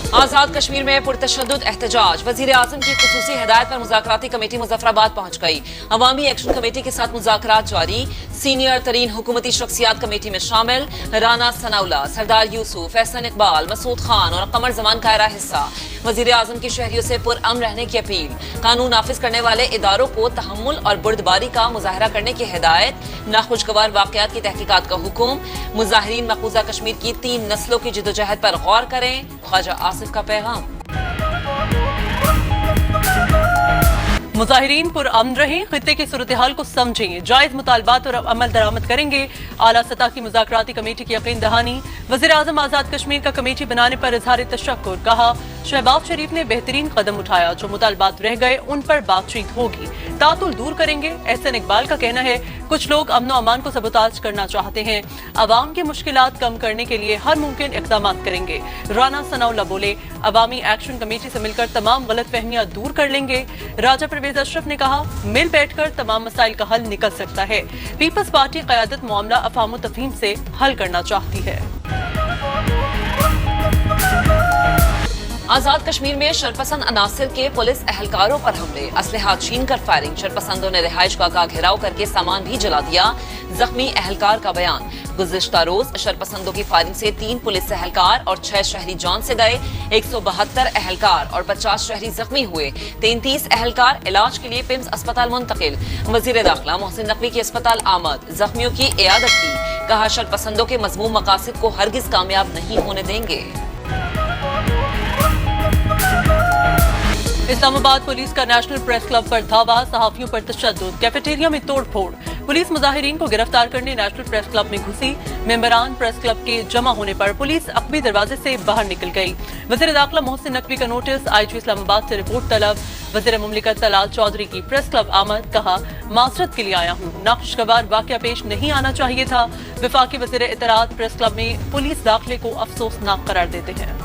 आजाद कश्मीर में पुरतशद्दुद एहतजाज। वजीर आजम की खुसूसी हिदायत पर मुज़ाकराती कमेटी मुजफ्फराबाद पहुंच गई। अवामी एक्शन कमेटी के साथ मुज़ाकरात जारी। सीनियर तरीन हुकूमती शख्सियात कमेटी में शामिल। राना सनाउल्लाह, सरदार यूसुफ, एहसन इकबाल, मसूद खान और कमर जमान कायरा हिस्सा। वजीर आजम की शहरियों से पुरअमन रहने की अपील। कानून नाफिज करने वाले इदारों को तहम्मुल और बुर्दबारी का मुजाहरा करने की हिदायत। नाखुशगवार वाक़यात की तहकीकात का हुक्म। मुजाहिरीन मकबूजा कश्मीर की 3 नस्लों की जिद्दोजहद पर गौर करें। ख्वाजा आसिफ का पैगाम। मुजाहिरीन पुरअमन रहें, खित्ते की सूरत हाल को समझें, जायज मुतालबात और अमल दरामद करेंगे। आला सतह की मुज़ाकराती कमेटी की यकीन दहानी। वज़ीर आज़म आज़ाद कश्मीर का कमेटी बनाने पर इजहार तशक्कुर। कहा, शहबाज शरीफ ने बेहतरीन कदम उठाया, जो मुतालबात रह गए उन पर बातचीत होगी, तातुल दूर करेंगे। एहसन इकबाल का कहना है, कुछ लोग अमन व अमान को सबोताज करना चाहते हैं, अवाम की मुश्किलात कम करने के लिए हर मुमकिन इक़दाम करेंगे। राना सनाउल्लाह बोले, अवामी एक्शन कमेटी से मिलकर तमाम गलत फहमियां दूर कर लेंगे। राजा परवेज अशरफ ने कहा, मिल बैठकर तमाम मसाइल का हल निकल सकता है। पीपल्स पार्टी क़यादत मामला अफ़ाम तफ़हीम से हल करना चाहती है। आजाद कश्मीर में शरपसंद अनासिर के पुलिस एहलकारों पर हमले। असलहा छीन कर फायरिंग। शरपसंदों ने रिहाइशगाह का घेराव करके सामान भी जला दिया। जख्मी एहलकार का बयान। गुज़िश्ता रोज शरपसंदों की फायरिंग से 3 पुलिस एहलकार और 6 शहरी जान से गए। 172 एहलकार और 50 शहरी जख्मी हुए। 33 एहलकार इलाज के लिए पिम्स अस्पताल मुंतकिल। वजीर दाखिला मोहसिन नकवी की अस्पताल आमद। जख्मियों की इयादत की। कहा, शरपसंदों के मज़मूम मकासद को हरगिज कामयाब नहीं होने देंगे। इस्लामाबाद पुलिस का नेशनल प्रेस क्लब पर धावा। सहाफियों पर तशद्दुद। कैफेटेरिया में तोड़ फोड़। पुलिस मुजाहिरीन को गिरफ्तार करने नेशनल प्रेस क्लब में घुसी। मेंबरान प्रेस क्लब के जमा होने पर पुलिस अकबी दरवाजे से बाहर निकल गई। वज़ीर दाखिला मोहसिन नकवी का नोटिस। IG इस्लामाबाद से रिपोर्ट तलब। वज़ीर मुमलिकत तलाल चौधरी की प्रेस क्लब आमद। कहा, माजरत के लिए आया हूँ, नाखुशगवार वाक़या पेश नहीं आना चाहिए था। वफाकी वज़ीर इत्तलात प्रेस क्लब में पुलिस दाखिले को अफसोसनाक करार देते हैं।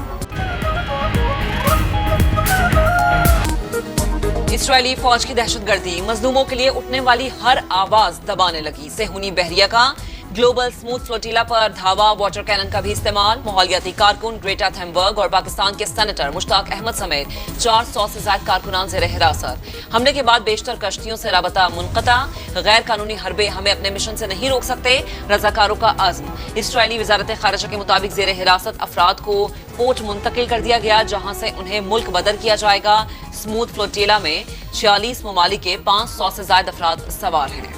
इसराइली फौज की दहशतगर्दी। मजलूमों के लिए उठने वाली हर आवाज दबाने लगी। सेहूनी बहरिया का ग्लोबल स्मूथ फ्लोटिला पर धावा। वाटर कैनन का भी इस्तेमाल। माहौलियाती कारकुन ग्रेटा थेम्बर्ग और पाकिस्तान के सेनेटर मुश्ताक अहमद समेत 400 से ज्यादा कारकुनान ज़ेर हिरासत। हमले के बाद बेशतर कश्तियों से राबता मुनक़ता। गैर कानूनी हरबे हमें अपने मिशन से नहीं रोक सकते। रजाकारों का अज़्म। इसराइली वज़ारत ख़ारिजा के मुताबिक ज़ेर हिरासत अफराद को पोर्ट मुंतकिल कर दिया गया, जहां से उन्हें मुल्क बदर किया जाएगा। स्मूथ फ्लोटिला में 46 ममालिक के 500 से ज्यादा अफराद सवार हैं।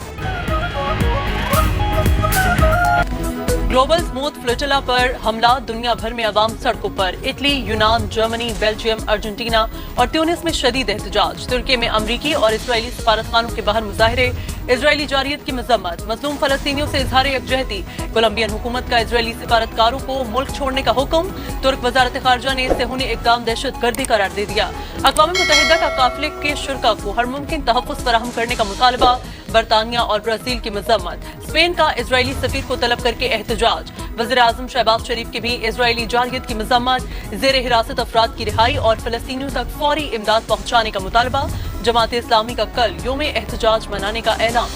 ग्लोबल स्मूथ फ्लोटिला पर हमला। दुनिया भर में अवाम सड़कों पर। इटली, यूनान, जर्मनी, बेल्जियम, अर्जेंटीना और ट्यूनिस में शदीद एहतजाज। तुर्की में अमरीकी और इसराइली सफारतखानों के बाहर मुजाहरे। इजरायली जारियत की मजम्मत। मजलूम फलस्तीनियों से इजहार यकजहती। कोलंबियन हुकूमत का इजरायली सफारतकारों को मुल्क छोड़ने का हुक्म। तुर्क वजारत खारजा ने सेहूनी इक़दाम दहशतगर्दी करार दे दिया। अक़वाम मुत्तहिदा का काफिले के शुरका को हर मुमकिन तहफ़्फ़ुज़ फराहम करने का मुतालबा। बरतानिया और ब्राजील की मजम्मत। स्पेन का इजरायली सफीर को तलब करके एहतजाज। वज़ीर आज़म शहबाज शरीफ की भी इजरायली जारियत की मजम्मत। ज़ेर हिरासत अफराद की रिहाई और फ़लस्तीनियों तक फौरी इमदाद पहुँचाने का मुतालबा। जमात इस्लामी का कल योम एहतजाज मनाने का ऐलान।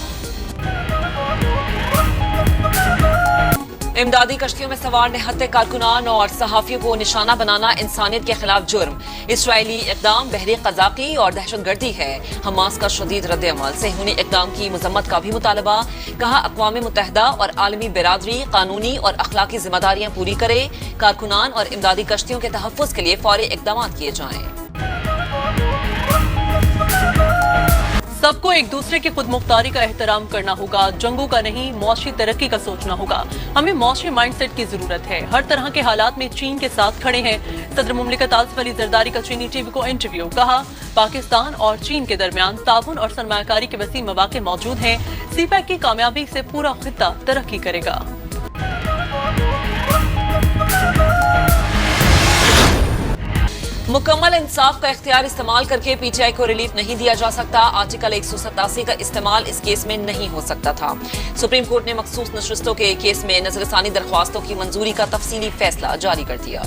इमदादी कश्तियों में सवार निहत्ते कारकुनान और सहाफियों को निशाना बनाना इंसानियत के खिलाफ जुर्म। इसराइली इक़दाम बहरी क़ज़ाक़ी और दहशतगर्दी है। हमास का शदीद रद्द-ए-अमल। सेहूनी इक़दाम की मजम्मत का भी मुतालबा। कहा, अक़वाम मुत्तहिदा और आलमी बिरादरी कानूनी और अखलाकी जिम्मेदारियां पूरी करे। कारकुनान और इमदादी कश्तियों के तहफ़्फ़ुज़ के लिए फौरी इक़दाम किए जाएं। सबको एक दूसरे की खुद मुख्तारी का एहतराम करना होगा, जंगों का नहीं, मुआशी तरक्की का सोचना होगा। हमें मुआशी माइंडसेट की जरूरत है। हर तरह के हालात में चीन के साथ खड़े हैं। सदर मुमलिकत आसिफ अली ज़रदारी का चीनी टीवी को इंटरव्यू। कहा, पाकिस्तान और चीन के दरमियान ताउन और सरमायाकारी के वसी मौके मौजूद हैं। सीपैक की कामयाबी से पूरा खित्ता तरक्की करेगा। मुकम्मल इंसाफ का इख्तियार इस्तेमाल करके PTI को रिलीफ नहीं दिया जा सकता। आर्टिकल 187 का इस्तेमाल इस केस में नहीं हो सकता था। सुप्रीम कोर्ट ने मखसूस नशस्तों के केस में नजरसानी दरख्वास्तों की मंजूरी का तफसीली फैसला जारी कर दिया।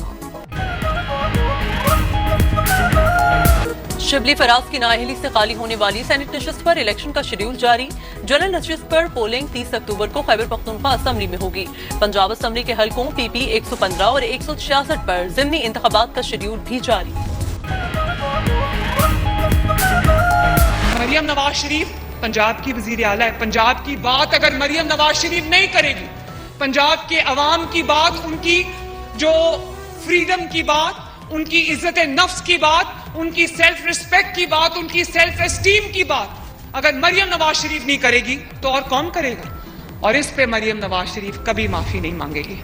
शिबली फराज की नाअहली से खाली होने वाली सेनेट नशिस्त पर इलेक्शन का शेड्यूल जारी। जनरल नशिस्त पर पोलिंग 30 अक्टूबर को खैबर पख्तूनख्वा असम्बली में होगी। पंजाब असम्बली के हलकों PP 115 और 166 पर ज़िमनी इंतखाबात का शेड्यूल भी जारी। मरियम नवाज शरीफ पंजाब की वजीर आला है। पंजाब की बात अगर मरियम नवाज शरीफ नहीं करेगी, पंजाब के अवाम की बात, उनकी जो फ्रीडम की बात, उनकी इज्जत नफ्स की बात, उनकी सेल्फ रिस्पेक्ट की बात, उनकी सेल्फ एस्टीम की बात अगर मरियम नवाज शरीफ नहीं करेगी तो और कौन करेगा? और इस पे मरियम नवाज शरीफ कभी माफी नहीं मांगेगी।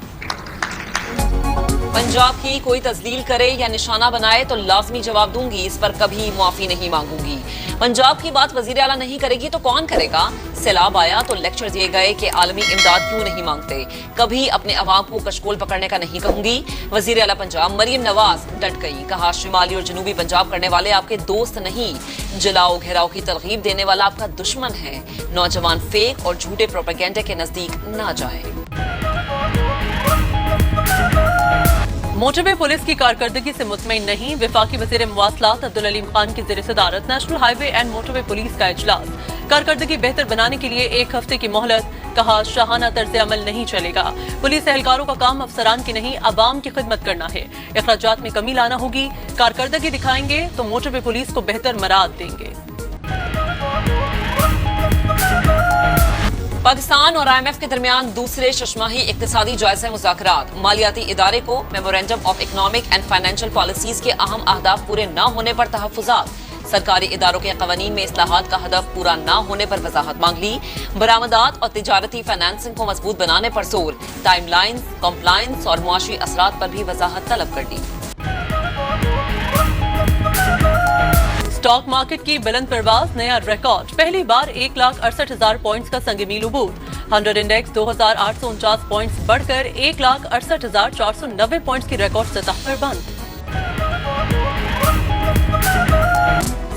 पंजाब की कोई तजलील करे या निशाना बनाए तो लाजमी जवाब दूंगी, इस पर कभी माफी नहीं मांगूंगी। पंजाब की बात वजीर आला नहीं करेगी तो कौन करेगा? सैलाब आया तो लेक्चर दिए गए कि आलमी इमदाद क्यों नहीं मांगते, कभी अपने अवाम को कशकोल पकड़ने का नहीं कहूंगी। वजीर आला पंजाब मरियम नवाज डट गई, कहा शिमाली और जनूबी पंजाब करने वाले आपके दोस्त नहीं, जलाओ घेराव की तरगीब देने वाला आपका दुश्मन है। नौजवान फेक और झूठे प्रोपेगेंडे के नजदीक ना जाएं। मोटरवे पुलिस की कारकर्दगी से मुतमईन नहीं, वफाकी वज़ीर मवासलात अब्दुल अलीम खान की ज़ेर सदारत national highway and motorway police का इजलास। कारकर्दगी बेहतर बनाने के लिए 1 हफ्ते की मोहलत, कहा शाहाना तर्ज अमल नहीं चलेगा। पुलिस एहलकारों का काम अफसरान की नहीं अवाम की खिदमत करना है। अखराजात में कमी लाना होगी, कारकर्दगी दिखाएंगे तो मोटरवे पुलिस को बेहतर मराद देंगे। पाकिस्तान और IMF के दरमियान दूसरे शशमाही इक्तिसादी जायजा मुज़ाकरात। मालियाती इदारे को memorandum of economic and financial policies के अहम अहदाफ पूरे न होने पर तहफ़्फ़ुज़ात। सरकारी इदारों के क़वानीन में इस्लाहात का हदफ पूरा न होने पर वजाहत मांग ली। बरामदात और तिजारती फाइनेंसिंग को मजबूत बनाने पर जोर। टाइमलाइंस, कॉम्प्लायंस और मुआशी असरात पर भी वजाहत तलब कर दी। स्टॉक मार्केट की बुलंद परवाज, नया रिकॉर्ड। पहली बार 1,68,000 पॉइंट्स का संगमील उबूर। 100 इंडेक्स 2,849 पॉइंट्स बढ़कर 1,68,490 पॉइंट्स की रिकॉर्ड सतह पर बंद।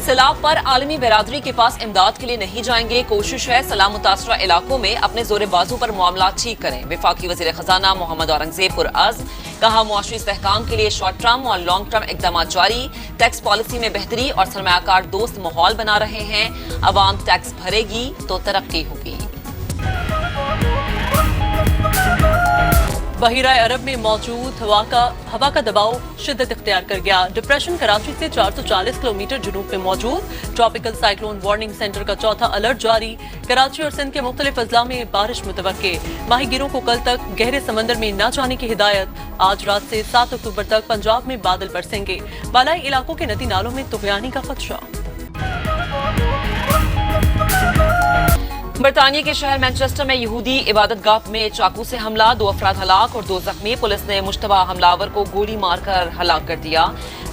सैलाब पर आलमी बरादरी के पास इमदाद के लिए नहीं जाएंगे, कोशिश है सलाम मुतासरा इलाकों में अपने जोरे बाजू पर मामला ठीक करें। वफाकी वजीर खजाना मोहम्मद औरंगजेब पुरअज़्म, कहा मुआशी इस्तेहकाम के लिए शॉर्ट टर्म और लॉन्ग टर्म इकदाम जारी। टैक्स पॉलिसी में बेहतरी और सरमायाकार दोस्त माहौल बना रहे हैं। अवाम टैक्स भरेगी तो तरक्की होगी। बहिरा अरब में मौजूद हवा का दबाव शिद्दत इख्तियार कर गया। डिप्रेशन कराची से 440 किलोमीटर जुनूब में मौजूद। ट्रॉपिकल साइक्लोन वार्निंग सेंटर का चौथा अलर्ट जारी। कराची और सिंध के मुख्तलिफ अजला में बारिश मुतवक्के। माहीगीरों को कल तक गहरे समंदर में न जाने की हिदायत। आज रात से 7 अक्टूबर तक पंजाब में बादल बरसेंगे। बालाई इलाकों के नदी नालों में तुगयानी का खदशा। बरतानिया के शहर मैनचेस्टर में यहूदी इबादतगाह में चाकू से हमला, 2 अफराद हलाक और 2 जख्मी। पुलिस ने मुश्तबा हमलावर को गोली मारकर हलाक कर दिया।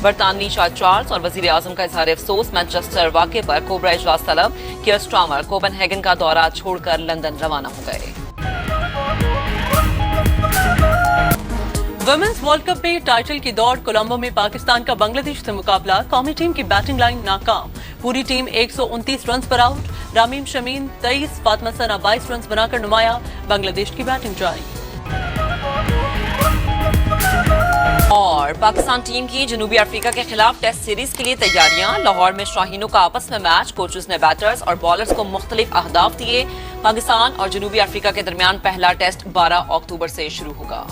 बरतानवी शाह चार्ल्स और वजीर आजम का इजहार अफसोस। मैनचेस्टर वाक़े पर कोबरा इजलास तलब। कियर स्टार्मर कोपेनहेगन का दौरा छोड़कर लंदन रवाना हो गए। वुमेन्स वर्ल्ड कप में टाइटल की दौड़। कोलंबो में पाकिस्तान का बांग्लादेश से मुकाबला। कौमी टीम की बैटिंग लाइन नाकाम। पूरी टीम 129 रन पर आउट। रामीम शमीन 23, फातिमा सना 22 रन बनाकर नुमाया। बांग्लादेश की बैटिंग जारी। और पाकिस्तान टीम की जनूबी अफ्रीका के खिलाफ टेस्ट सीरीज के लिए तैयारियां। लाहौर में शाहीनों का आपस में मैच। कोचेस ने बैटर्स और बॉलर्स को मुख्तलिफ अहदाफ दिए। पाकिस्तान और जनूबी अफ्रीका के दरमियान पहला टेस्ट 12 अक्टूबर से शुरू होगा।